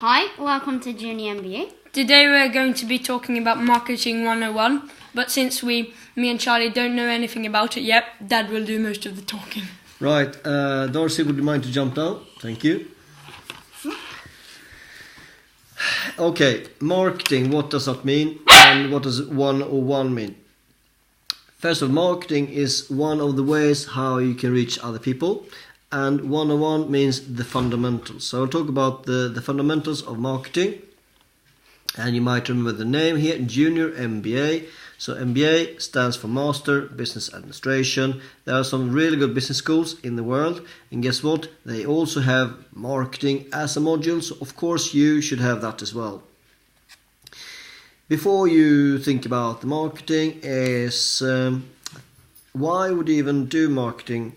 Hi, welcome to Junior MBA. Today we're going to be talking about Marketing 101, but since me and Charlie don't know anything about it yet, Dad will do most of the talking. Right, Darcy, would you mind to jump down? Thank you. Okay, marketing, what does that mean? And what does 101 mean? First of all, marketing is one of the ways how you can reach other people. And 101 means the fundamentals. So I'll talk about the fundamentals of marketing. And you might remember the name here, Junior MBA. So MBA stands for Master Business Administration. There are some really good business schools in the world. And guess what? They also have marketing as a module. So of course you should have that as well. Before you think about the marketing is why would you even do marketing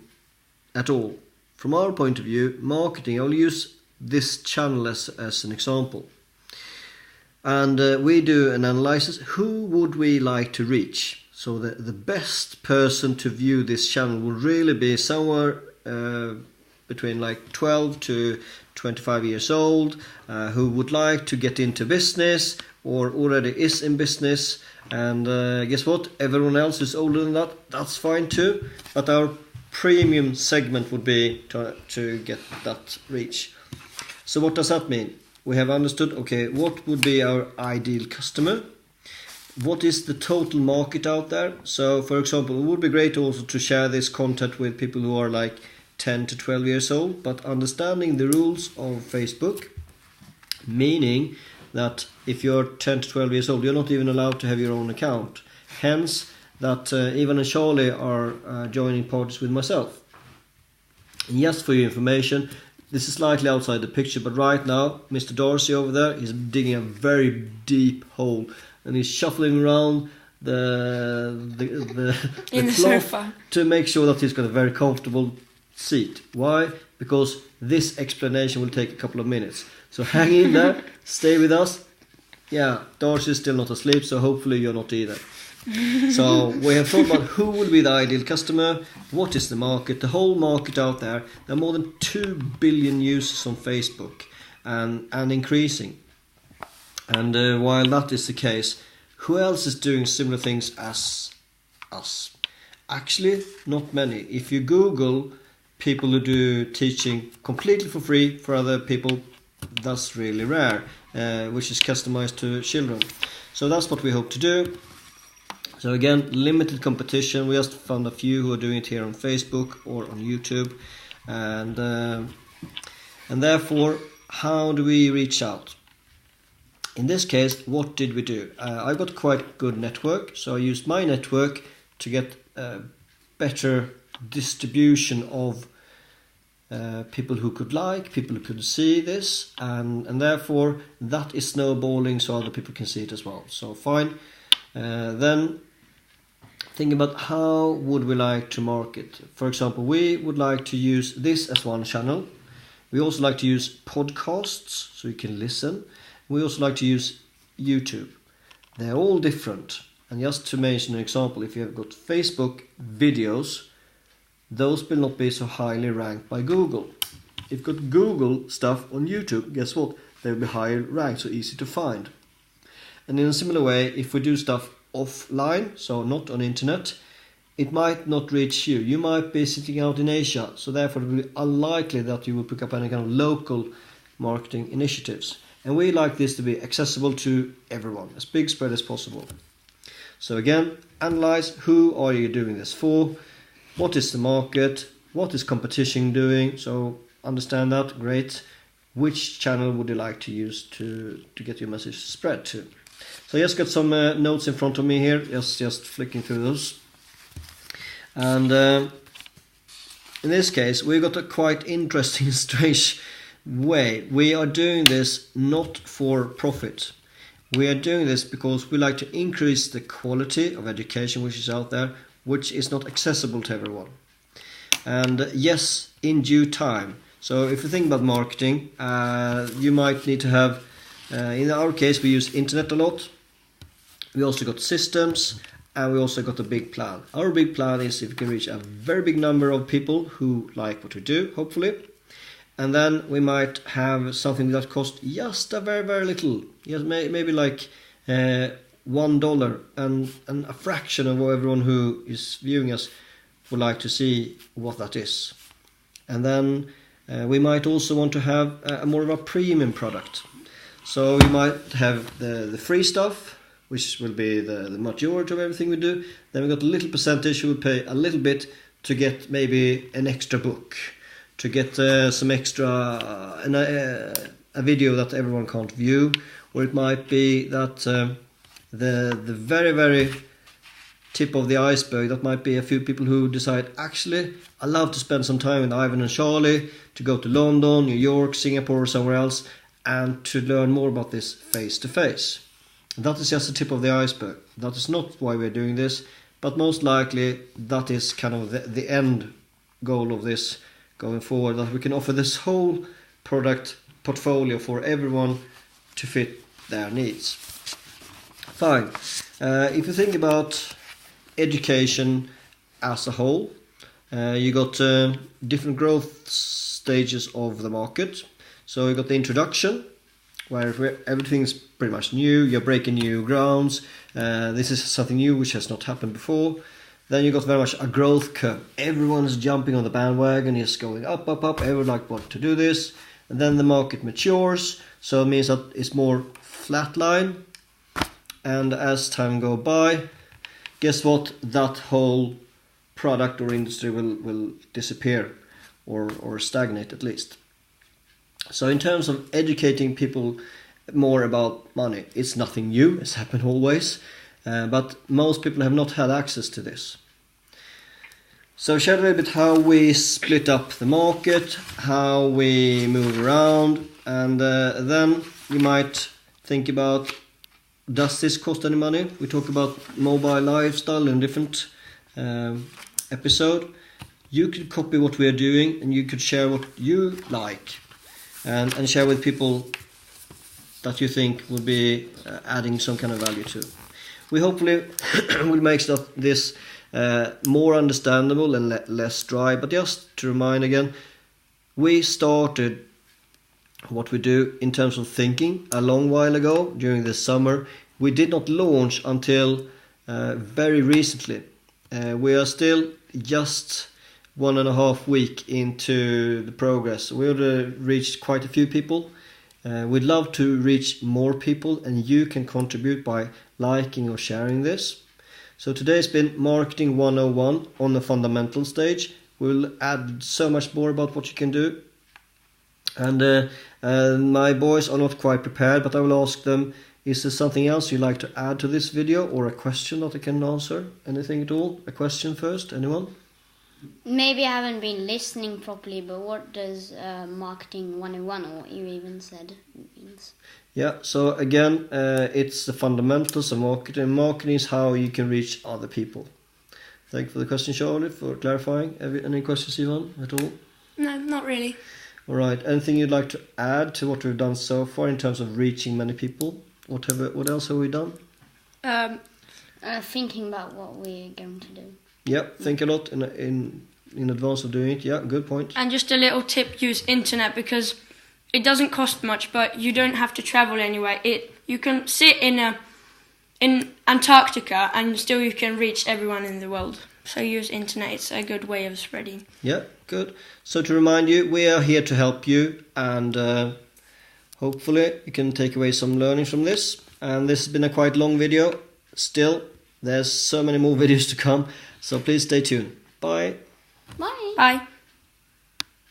at all? From our point of view, marketing, I'll use this channel as an example. And we do an analysis. Who would we like to reach? So the best person to view this channel would really be somewhere between like 12 to 25 years old, who would like to get into business or already is in business. And guess what? Everyone else who's older than that, that's fine too. But our premium segment would be to get that reach. So what does that mean? We have understood, okay, what would be our ideal customer? What is the total market out there? So, for example, it would be great also to share this content with people who are like 10 to 12 years old, but understanding the rules of Facebook, meaning that if you're 10 to 12 years old, you're not even allowed to have your own account. Hence, that Ivan and Charlie are joining parties with myself. And just for your information, this is slightly outside the picture, but right now, Mr. Darcy over there is digging a very deep hole, and he's shuffling around the cloth to make sure that he's got a very comfortable seat. Why? Because this explanation will take a couple of minutes. So hang in there, stay with us. Yeah, Darcy is still not asleep, so hopefully you're not either. So we have thought about who will be the ideal customer, what is the market, the whole market out there. There are more than 2 billion users on Facebook and increasing. And while that is the case, who else is doing similar things as us? Actually, not many. If you Google people who do teaching completely for free for other people, that's really rare, which is customized to children. So that's what we hope to do. So again, limited competition. We just found a few who are doing it here on Facebook or on YouTube, and therefore, how do we reach out? In this case, what did we do? I got quite good network, so I used my network to get a better distribution of people who could like, people who could see this, and therefore that is snowballing so other people can see it as well. So fine. Then think about how would we like to market. For example, we would like to use this as one channel. We also like to use podcasts so you can listen. We also like to use YouTube. They're all different. And just to mention an example, if you have got Facebook videos, those will not be so highly ranked by Google. If you've got Google stuff on YouTube, guess what? They'll be higher ranked, so easy to find. And in a similar way, if we do stuff offline, so not on internet, it might not reach you. You might be sitting out in Asia, so therefore it will be unlikely that you will pick up any kind of local marketing initiatives. And we like this to be accessible to everyone, as big spread as possible. So again, analyze who are you doing this for, what is the market, what is competition doing, so understand that, great. Which channel would you like to use to get your message spread to? So I just got some notes in front of me here, just flicking through those. And in this case, we've got a quite interesting, strange way. We are doing this not for profit. We are doing this because we like to increase the quality of education which is out there, which is not accessible to everyone. And yes, in due time. So if you think about marketing, you might need to have, in our case, we use internet a lot. We also got systems, and we also got a big plan. Our big plan is if we can reach a very big number of people who like what we do, hopefully, And then we might have something that costs just a very, very little. Yes, maybe like $1, and a fraction of everyone who is viewing us would like to see what that is. And then we might also want to have more of a premium product. So we might have the free stuff, which will be the majority of everything we do. Then we got a little percentage who will pay a little bit to get maybe an extra book, to get some extra a video that everyone can't view, or it might be that the very, very tip of the iceberg, that might be a few people who decide, actually I love to spend some time with Ivan and Charlie, to go to London, New York, Singapore or somewhere else, and to learn more about this face to face. That is just the tip of the iceberg. That is not why we're doing this, but most likely that is kind of the end goal of this going forward, that we can offer this whole product portfolio for everyone to fit their needs. Fine. If you think about education as a whole, you got different growth stages of the market. So you got the introduction, where everything is pretty much new, you're breaking new grounds, this is something new which has not happened before. Then you got very much a growth curve. Everyone is jumping on the bandwagon, is going up, up, up, everyone like want to do this. And then the market matures, so it means that it's more flatline. And as time goes by, guess what? That whole product or industry will disappear, or stagnate at least. So in terms of educating people more about money, it's nothing new, it's happened always, but most people have not had access to this. So share a little bit how we split up the market, how we move around, and then you might think about, does this cost any money? We talk about mobile lifestyle in a different episode. You could copy what we are doing, and you could share what you like, and share with people that you think will be adding some kind of value to. We hopefully will make this more understandable and less dry. But just to remind again, we started what we do in terms of thinking a long while ago during the summer. We did not launch until very recently. We are still just 1.5 weeks into the progress. We already reached quite a few people. We'd love to reach more people, and you can contribute by liking or sharing this. So today's been Marketing 101 on the fundamental stage. We'll add so much more about what you can do. And my boys are not quite prepared, but I will ask them, is there something else you'd like to add to this video, or a question that I can answer? Anything at all? A question first? Anyone? Maybe I haven't been listening properly, but what does Marketing 101, or what you even said, means? Yeah, so again, it's the fundamentals of marketing. Marketing is how you can reach other people. Thank you for the question, Charlie, for clarifying. Any questions, Ivan, at all? No, not really. All right, anything you'd like to add to what we've done so far in terms of reaching many people? What else have we done? Thinking about what we're going to do. Yep, think a lot in advance of doing it. Yeah, good point. And just a little tip, use internet, because it doesn't cost much, but you don't have to travel anywhere. You can sit in Antarctica and still you can reach everyone in the world. So use internet, it's a good way of spreading. Yeah, good. So to remind you, we are here to help you, and hopefully you can take away some learning from this. And this has been a quite long video. Still, there's so many more videos to come, so please stay tuned. Bye. Bye. Bye.